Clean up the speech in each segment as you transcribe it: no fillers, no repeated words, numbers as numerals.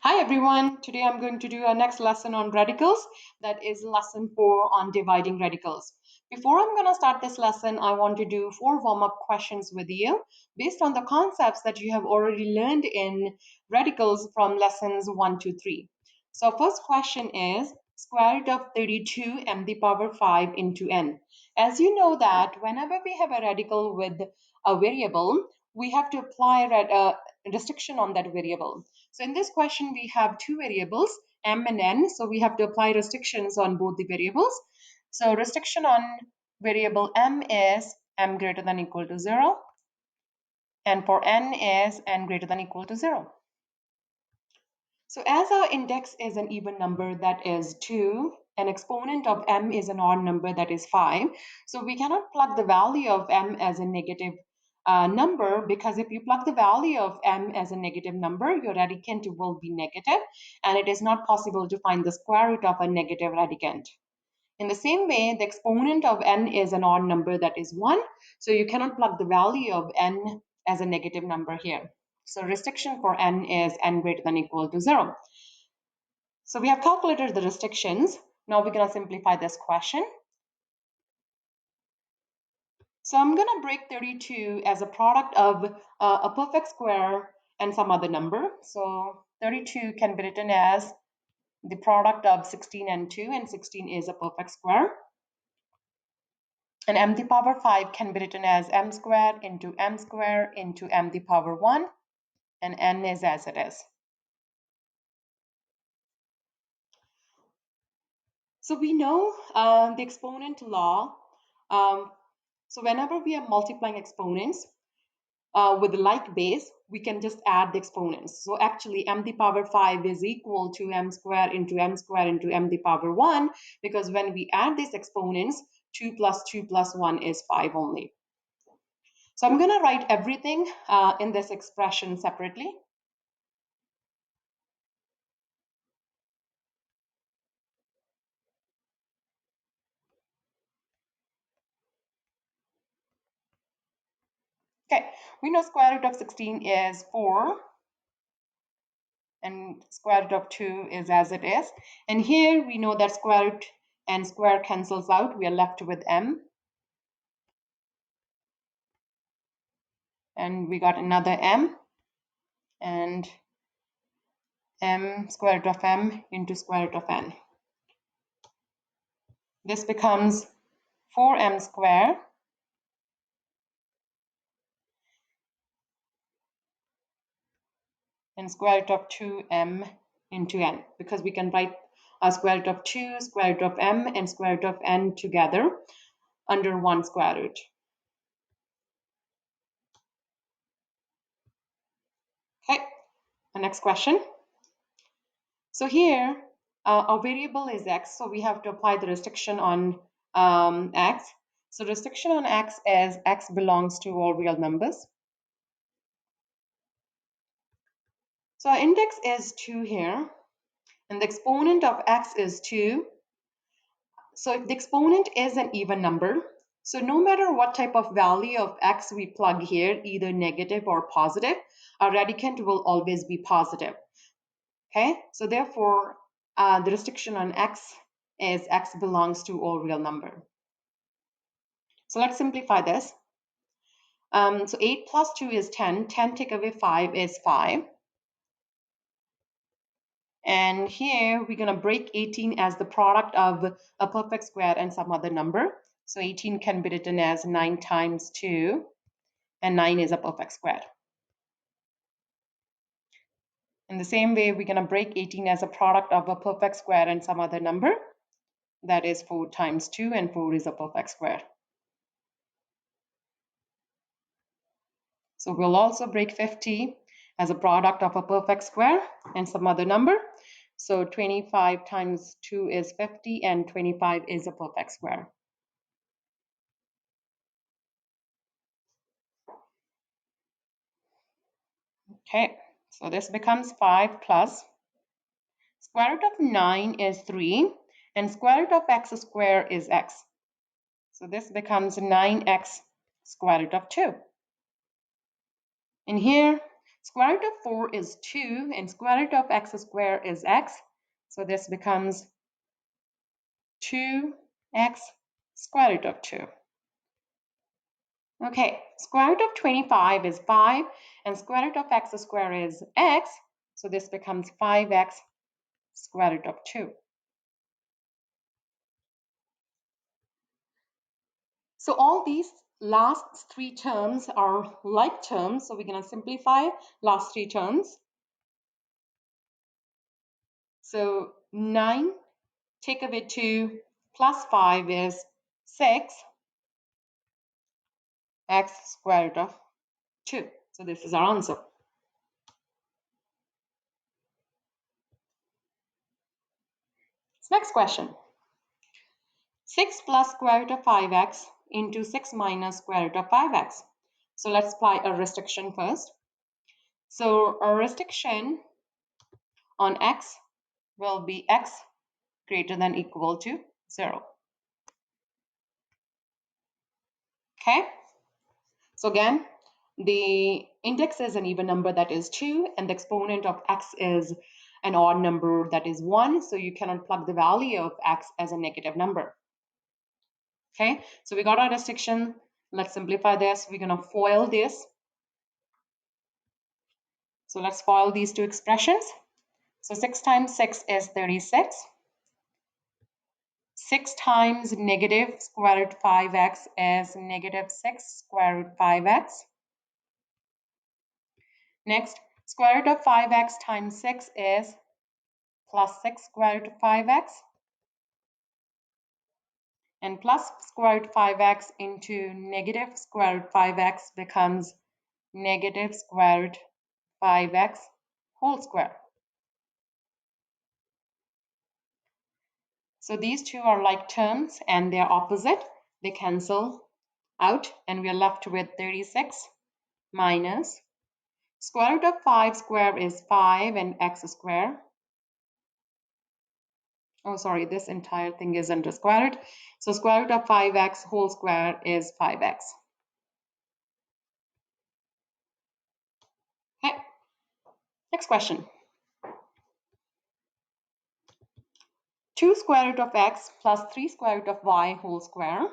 Hi everyone, today I'm going to do our next lesson on radicals, that is lesson 4 on dividing radicals. Before I'm going to start this lesson, I want to do 4 warm-up questions with you based on the concepts that you have already learned in radicals from lessons 1 to 3. So first question is square root of 32 m the power 5 into n. As you know that whenever we have a radical with a variable, we have to apply a restriction on that variable. So in this question, we have two variables, m and n. So we have to apply restrictions on both the variables. So restriction on variable m is m greater than equal to 0. And for n is n greater than equal to 0. So as our index is an even number that is 2, an exponent of m is an odd number that is 5. So we cannot plug the value of m as a negative number, because if you plug the value of m as a negative number, your radicand will be negative, and it is not possible to find the square root of a negative radicand. In the same way, the exponent of n is an odd number that is 1, so you cannot plug the value of n as a negative number here. So restriction for n is n greater than equal to 0. So we have calculated the restrictions. Now we're going to simplify this question. So I'm going to break 32 as a product of a perfect square and some other number. So 32 can be written as the product of 16 and 2, and 16 is a perfect square. And m the power 5 can be written as m squared into m squared into m the power 1, and n is as it is. So we know the exponent law. So whenever we are multiplying exponents with like base, we can just add the exponents. So actually m the power 5 is equal to m squared into m the power 1, because when we add these exponents, 2 plus 2 plus 1 is 5 only. So I'm going to write everything in this expression separately. Okay, we know square root of 16 is 4, and square root of 2 is as it is. And here we know that square root and square cancels out. We are left with m. And we got another m, and m square root of m into square root of n. This becomes 4m squared and square root of 2m into n, because we can write a square root of 2, square root of m, and square root of n together under one square root. Okay, the next question. So here, our variable is x, so we have to apply the restriction on x. So restriction on x is x belongs to all real numbers. So our index is 2 here, and the exponent of x is 2. So if the exponent is an even number, so no matter what type of value of x we plug here, either negative or positive, our radicand will always be positive. Okay, so therefore, the restriction on x is x belongs to all real number. So let's simplify this. So 8 plus 2 is 10. 10 take away 5 is 5. And here we're going to break 18 as the product of a perfect square and some other number. So 18 can be written as 9 times 2, and 9 is a perfect square. In the same way, we're going to break 18 as a product of a perfect square and some other number. That is 4 times 2, and 4 is a perfect square. So we'll also break 50 as a product of a perfect square and some other number. So 25 times 2 is 50, and 25 is a perfect square. Okay, so this becomes 5 plus square root of 9 is 3, and square root of x squared is x. So this becomes 9x square root of 2. And here Square root of 4 is 2 and square root of x squared is x. So this becomes 2x square root of 2. Okay, square root of 25 is 5 and square root of x squared is x. So this becomes 5x square root of 2. So all these last three terms are like terms. So we're going to simplify last three terms. So 9 take away 2 plus 5 is 6 x square root of 2. So this is our answer. Next question. 6 plus square root of 5x into 6 minus square root of 5x. So let's apply a restriction first. So a restriction on x will be x greater than equal to 0. Okay. So again, the index is an even number, that is 2, and the exponent of x is an odd number, that is 1. So you cannot plug the value of x as a negative number. Okay, so we got our restriction. Let's simplify this. We're going to FOIL this. So let's FOIL these two expressions. So 6 times 6 is 36. 6 times negative square root 5x is negative 6 square root 5x. Next, square root of 5x times 6 is plus 6 square root of 5x. And plus square root 5x into negative square root 5x becomes negative square root 5x whole square. So these two are like terms and they are opposite. They cancel out and we are left with 36 minus square root of 5 square is 5 and x square. Oh, sorry, this entire thing is under square root. So square root of 5x whole square is 5x. Okay, next question. 2 square root of x plus 3 square root of y whole square.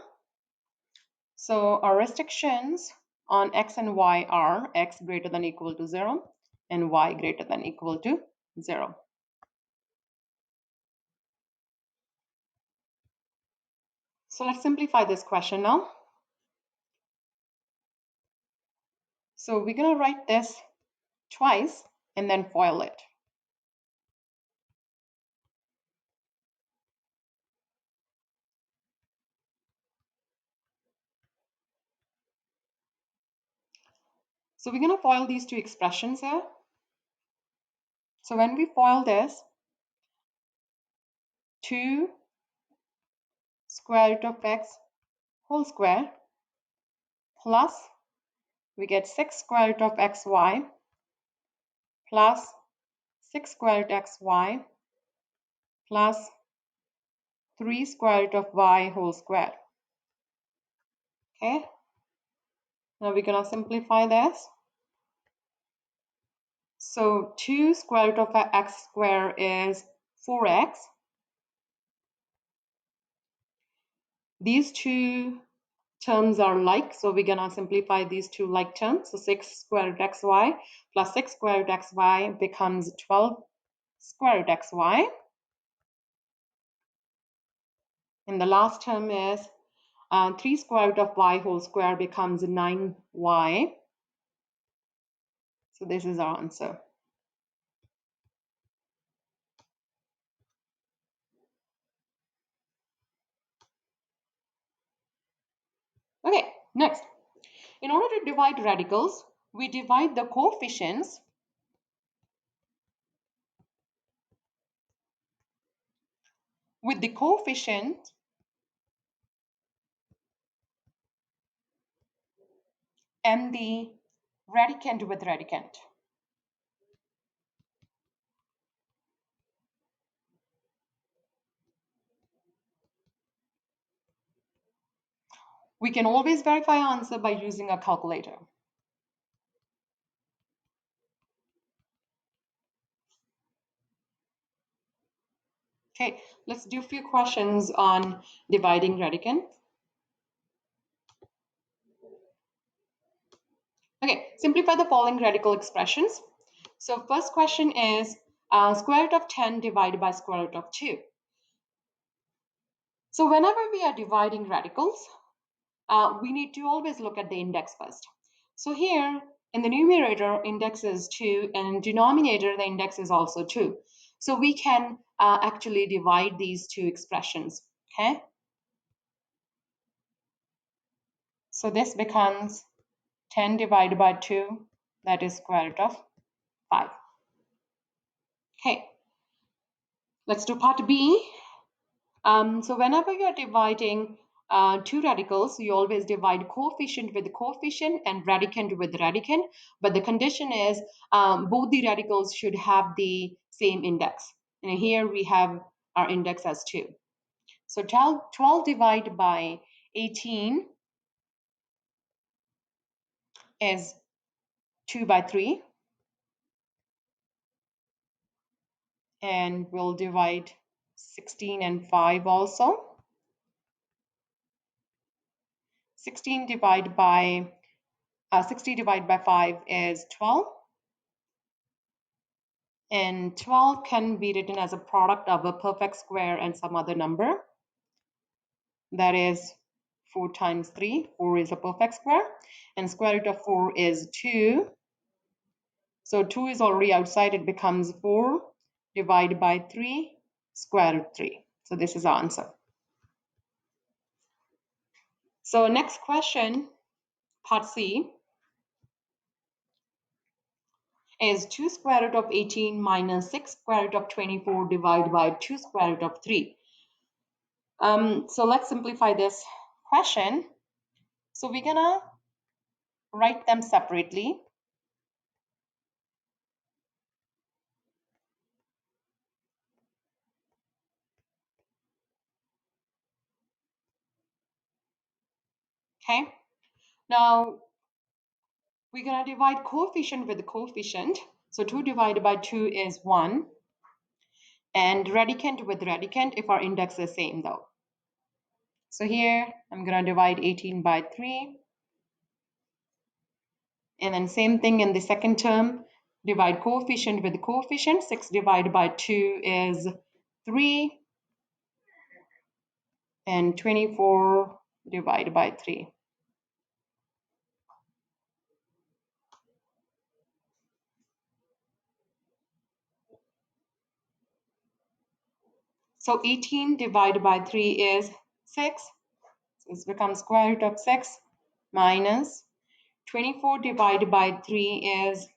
So our restrictions on x and y are x greater than equal to 0 and y greater than equal to 0. So let's simplify this question now. So we're going to write this twice and then FOIL it. So we're going to FOIL these two expressions here. So when we FOIL this, 2 square root of x whole square plus we get 6 square root of xy plus 6 square root xy plus 3 square root of y whole square. Okay, now we're going to simplify this. So 2 square root of x square is 4x. These two terms are like, so we're going to simplify these two like terms. So 6 square root xy plus 6 square root xy becomes 12 square root xy. And the last term is 3 square root of y whole square becomes 9y. So this is our answer. Okay, next. In order to divide radicals, we divide the coefficients with the coefficient and the radicand with radicand. We can always verify answer by using a calculator. Okay, let's do a few questions on dividing radicand. Okay, simplify the following radical expressions. So first question is square root of 10 divided by square root of 2. So whenever we are dividing radicals, we need to always look at the index first. So here in the numerator, index is 2, and in denominator, the index is also 2. So we can actually divide these two expressions, okay? So this becomes 10 divided by 2, that is square root of 5. Okay, let's do part B. So whenever you're dividing two radicals, you always divide coefficient with coefficient and radicand with radicand. But the condition is both the radicals should have the same index. And here we have our index as 2. So 12 divided by 18 is 2 by 3. And we'll divide 16 and 5 also. 16 divided by 60 divided by 5 is 12. And 12 can be written as a product of a perfect square and some other number. That is 4 times 3. 4 is a perfect square. And square root of 4 is 2. So 2 is already outside. It becomes 4 divided by 3, square root 3. So this is our answer. So next question, part C, is 2 square root of 18 minus 6 square root of 24 divided by 2 square root of 3. So let's simplify this question. So we're gonna write them separately. Okay, now we're gonna divide coefficient with coefficient. So 2 divided by 2 is 1. And radicand with radicand if our index is same though. So here I'm gonna divide 18 by 3. And then same thing in the second term, divide coefficient with coefficient. 6 divided by 2 is 3. And 24 divided by 3. So 18 divided by 3 is 6. So this becomes square root of 6 minus 24 divided by 3 is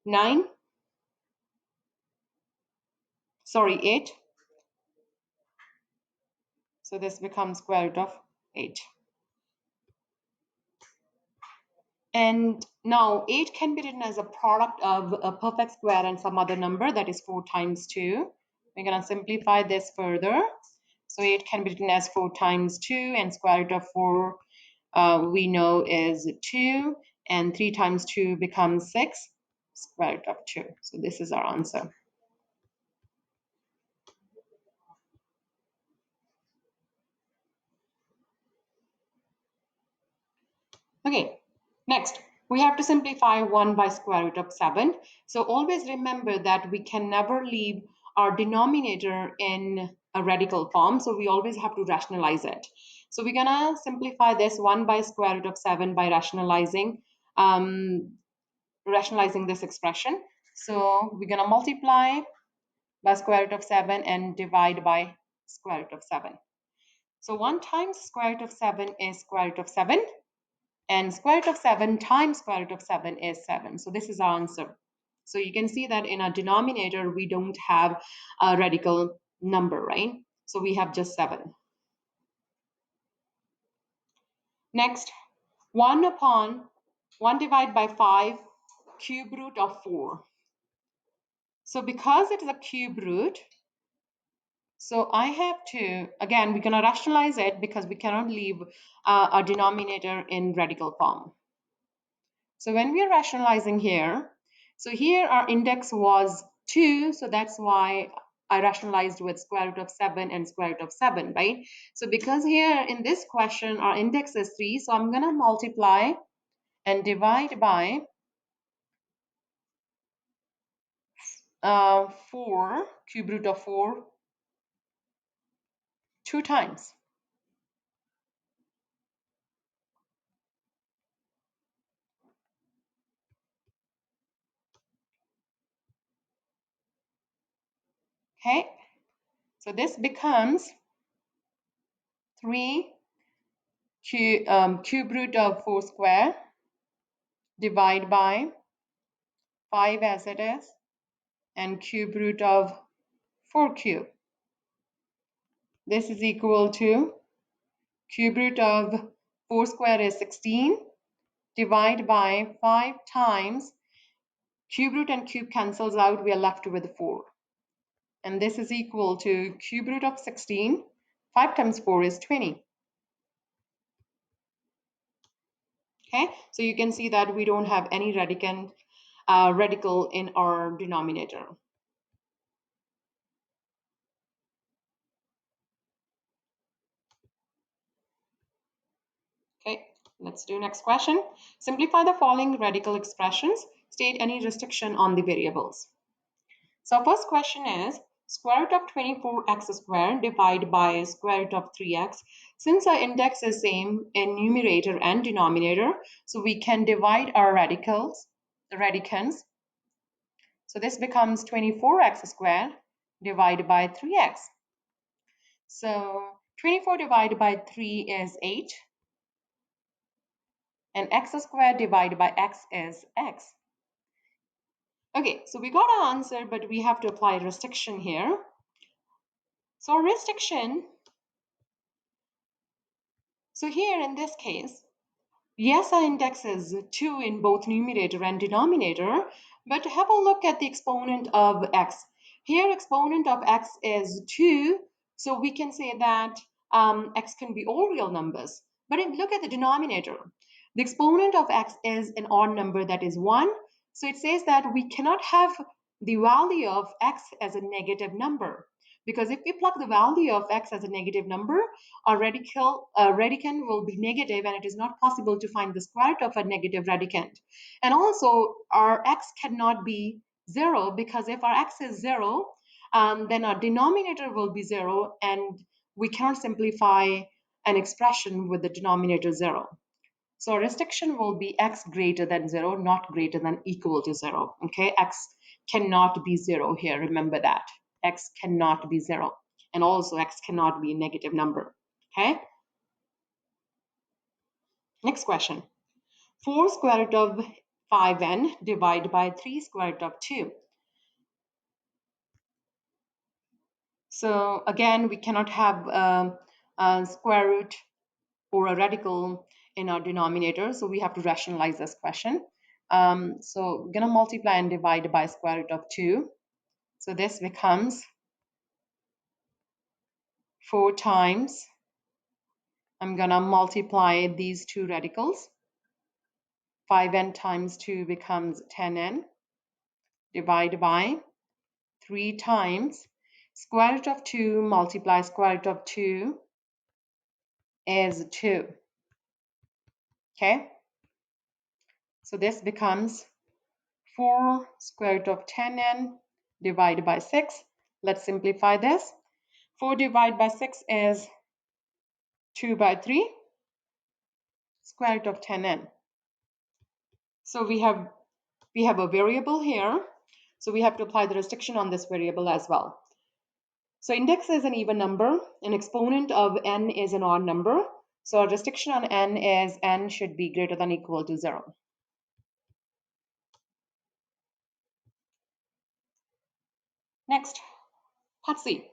9. Sorry, 8. So this becomes square root of 8. And now 8 can be written as a product of a perfect square and some other number, that is 4 times 2. We're going to simplify this further. So 8 can be written as 4 times 2, and square root of 4 we know is 2, and 3 times 2 becomes 6, square root of 2. So this is our answer. Okay, next we have to simplify 1 by square root of 7. So always remember that we can never leave our denominator in a radical form. So we always have to rationalize it. So we're gonna simplify this 1 by square root of 7 by rationalizing this expression. So we're gonna multiply by square root of 7 and divide by square root of 7. So 1 times square root of 7 is square root of 7. And square root of 7 times square root of 7 is 7. So this is our answer. So you can see that in our denominator, we don't have a radical number, right? So we have just 7. Next, 1 divided by 5 cube root of 4. So because it is a cube root, so I have to, again, we're going to rationalize it because we cannot leave our denominator in radical form. So when we are rationalizing here, so here our index was 2, so that's why I rationalized with square root of 7 and square root of 7, right? So because here in this question, our index is 3, so I'm going to multiply and divide by 4, cube root of 4, 2 times. Okay, so this becomes 3 cube root of 4 square divide by 5 as it is, and cube root of 4 cube. This is equal to cube root of 4 square is 16, divide by 5 times, cube root and cube cancels out, we are left with 4. And this is equal to cube root of 16, 5 times 4 is 20. Okay, so you can see that we don't have any radical in our denominator. Okay, let's do next question. Simplify the following radical expressions. State any restriction on the variables. So first question is square root of 24x squared divided by square root of 3x. Since our index is same in numerator and denominator, so we can divide our radicands. So this becomes 24x squared divided by 3x. So 24 divided by 3 is 8. And x squared divided by x is x. Okay, so we got our answer, but we have to apply restriction here. So restriction, so here in this case, yes, our index is 2 in both numerator and denominator, but have a look at the exponent of x. Here, exponent of x is 2, so we can say that x can be all real numbers. But if look at the denominator, the exponent of x is an odd number, that is 1. So it says that we cannot have the value of x as a negative number. Because if we plug the value of x as a negative number, our radicand will be negative, and it is not possible to find the square root of a negative radicand. And also, our x cannot be 0, because if our x is 0, then our denominator will be 0, and we cannot simplify an expression with the denominator 0. So our restriction will be x greater than 0, not greater than equal to 0. Okay, x cannot be 0 here. Remember that. X cannot be 0. And also x cannot be a negative number. Okay. Next question. 4 square root of 5n divided by 3 square root of 2. So again, we cannot have a square root or a radical in our denominator, so we have to rationalize this question. So we're going to multiply and divide by square root of 2. So this becomes 4 times, I'm going to multiply these two radicals. 5n times 2 becomes 10n, divided by 3 times square root of 2 multiply square root of 2 is 2. Okay, so this becomes 4 square root of 10n divided by 6. Let's simplify this. 4 divided by 6 is 2 by 3 square root of 10n. So we have a variable here, so we have to apply the restriction on this variable as well. So index is an even number, an exponent of n is an odd number, so our restriction on n is n should be greater than or equal to 0. Next, part C.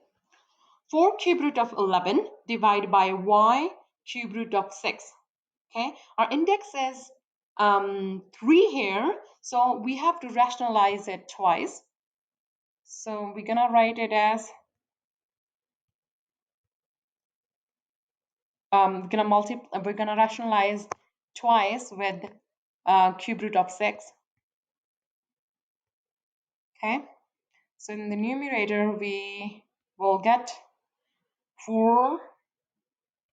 4 cube root of 11 divided by y cube root of 6. Okay, our index is 3 here, so we have to rationalize it twice. So we're gonna write it as we're gonna rationalize twice with cube root of 6. Okay, So in the numerator, we will get 4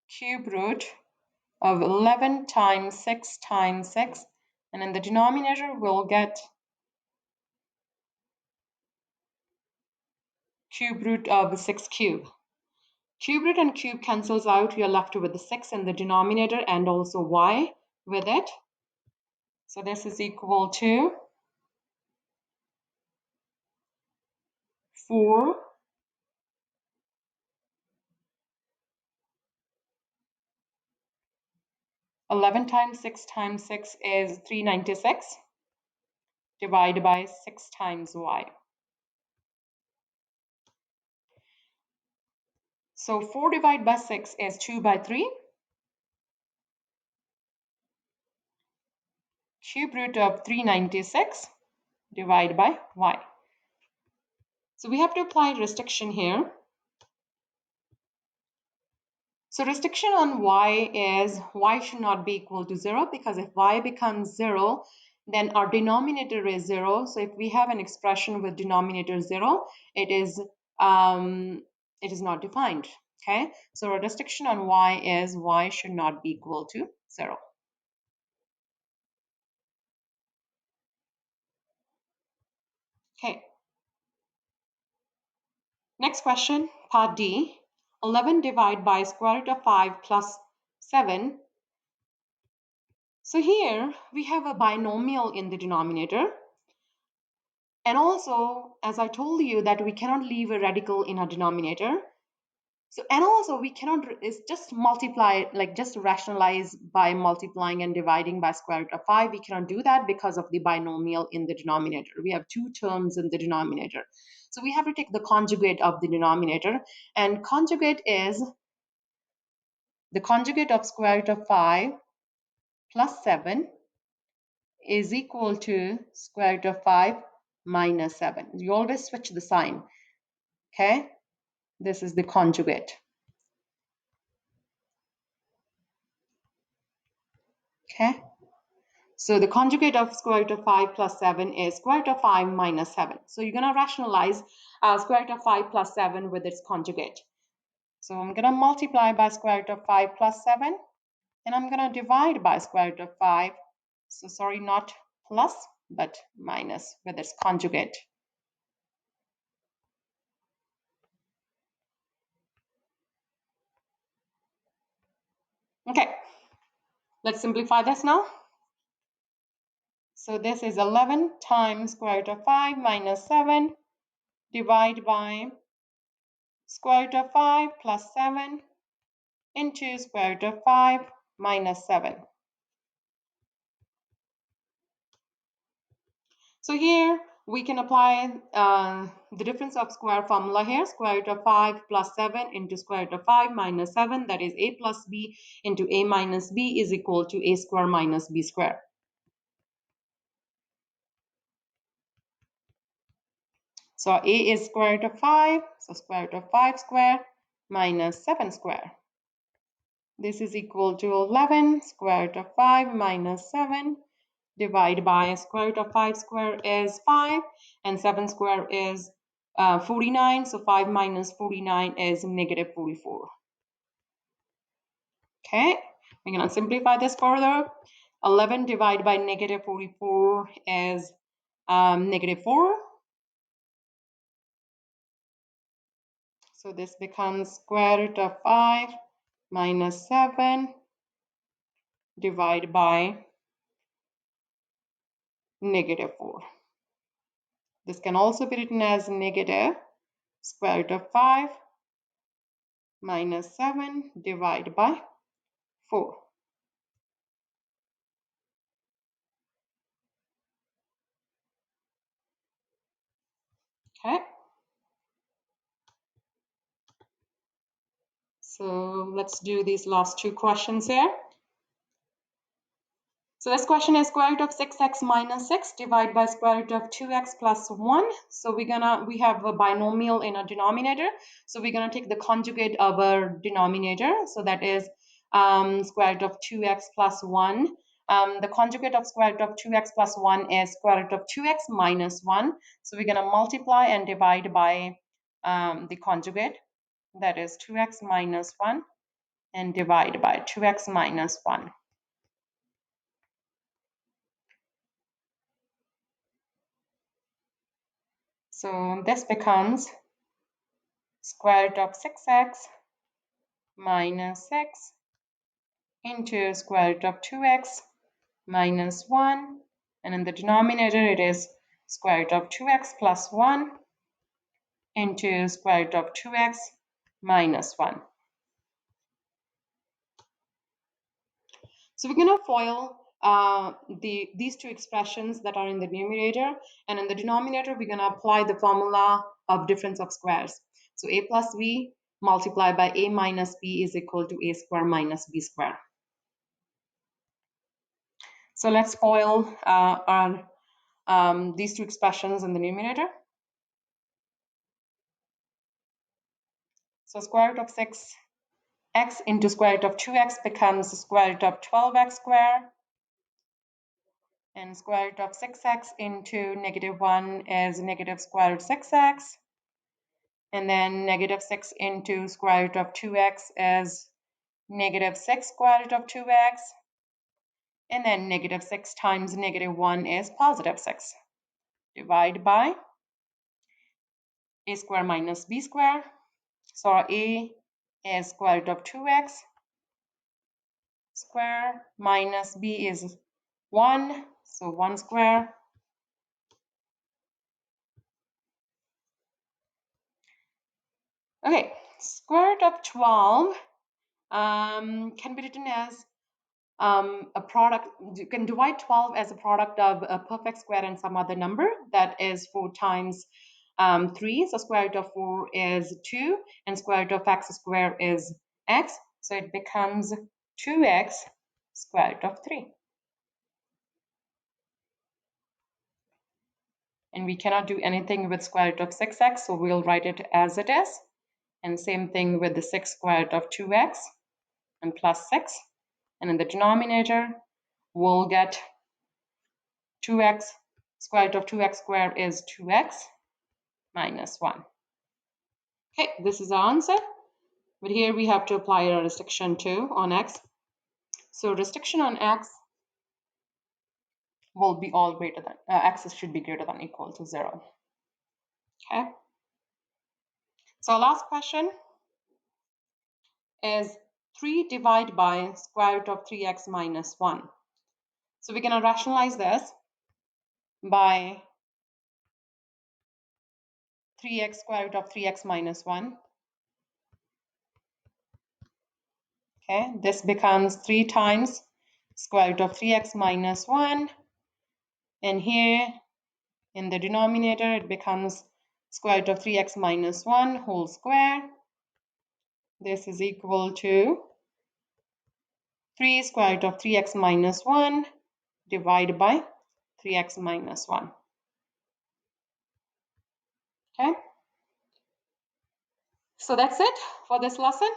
cube root of 11 times 6 times 6. And in the denominator, we'll get cube root of 6 cube. Cube root and cube cancels out. You're left with the 6 in the denominator and also y with it. So this is equal to 4 11 times 6 times 6 is 396 divided by 6 times y. So 4 divided by 6 is 2 by 3. Cube root of 396 divided by y. So we have to apply restriction here. So restriction on y is y should not be equal to 0, because if y becomes 0, then our denominator is 0. So if we have an expression with denominator 0, it is not defined. Okay, so our restriction on y is y should not be equal to 0. Okay. Next question, part D. 11 divided by square root of 5 plus 7. So here we have a binomial in the denominator. And also, as I told you, that we cannot leave a radical in our denominator. So, and also we cannot, it's just multiply, like just rationalize by multiplying and dividing by square root of 5. We cannot do that because of the binomial in the denominator. We have two terms in the denominator. So we have to take the conjugate of the denominator, and conjugate is the conjugate of square root of 5 plus 7 is equal to square root of 5 minus 7. You always switch the sign. Okay, this is the conjugate. Okay, so the conjugate of square root of 5 plus 7 is square root of 5 minus 7. So you're going to rationalize square root of 5 plus 7 with its conjugate. So I'm going to multiply by square root of 5 plus 7, and I'm going to divide by square root of 5. So sorry, not plus, but minus with its conjugate. Okay, let's simplify this now. So this is 11 times square root of 5 minus 7 divided by square root of 5 plus 7 into square root of 5 minus 7. So here we can apply the difference of square formula here. Square root of 5 plus 7 into square root of 5 minus 7, that is a plus b into a minus b is equal to a square minus b square. So a is square root of 5, so square root of 5 square minus 7 square. This is equal to 11 square root of 5 minus 7 divided by square root of 5 square is 5 and 7 square is 49. So 5 minus 49 is negative 44. Okay, we're going to simplify this further. 11 divided by negative 44 is negative 4. So this becomes square root of 5 minus 7 divided by negative 4. This can also be written as negative square root of 5 minus 7 divided by 4. Okay. So let's do these last two questions here. So this question is square root of 6x minus 6 divided by square root of 2x plus 1. So we have a binomial in a denominator. So we're gonna take the conjugate of our denominator. So that is square root of 2x plus 1 The conjugate of square root of 2x plus 1 is square root of 2x minus 1. So we're going to multiply and divide by the conjugate, that is 2x minus 1, and divide by 2x minus 1. So this becomes square root of 6x minus 6 into square root of 2x minus 1, and in the denominator it is square root of 2x plus 1 into square root of 2x minus 1. So we're going to FOIL these two expressions that are in the numerator, and in the denominator we're going to apply the formula of difference of squares. So a plus b multiplied by a minus b is equal to a square minus b square. So let's FOIL these two expressions in the numerator. So square root of 6x into square root of 2x becomes square root of 12x squared, and square root of 6x into negative 1 is negative square root 6x, and then negative 6 into square root of 2x is negative 6 square root of 2x, and then negative 6 times negative 1 is positive 6. Divide by a square minus b square. So our a is square root of 2x square minus b is 1, so 1 square. Okay, square root of 12 can be written as a product. You can divide 12 as a product of a perfect square and some other number, that is 4 times 3. So square root of 4 is 2, and square root of x squared is x. So it becomes 2x square root of 3. And we cannot do anything with square root of 6x, so we'll write it as it is. And same thing with the 6 square root of 2x and plus 6. And in the denominator, we'll get 2x, square root of 2x squared is 2x minus 1. Okay, this is our answer. But here we have to apply a restriction too on x. So restriction on x will be all greater than, x should be greater than equal to 0. Okay. So our last question is 3 divided by square root of 3x minus 1. So we're going to rationalize this by 3x square root of 3x minus 1. Okay, this becomes 3 times square root of 3x minus 1. And here in the denominator, it becomes square root of 3x minus 1 whole square. This is equal to 3 square root of 3x minus 1 divided by 3x minus 1. Okay. So that's it for this lesson.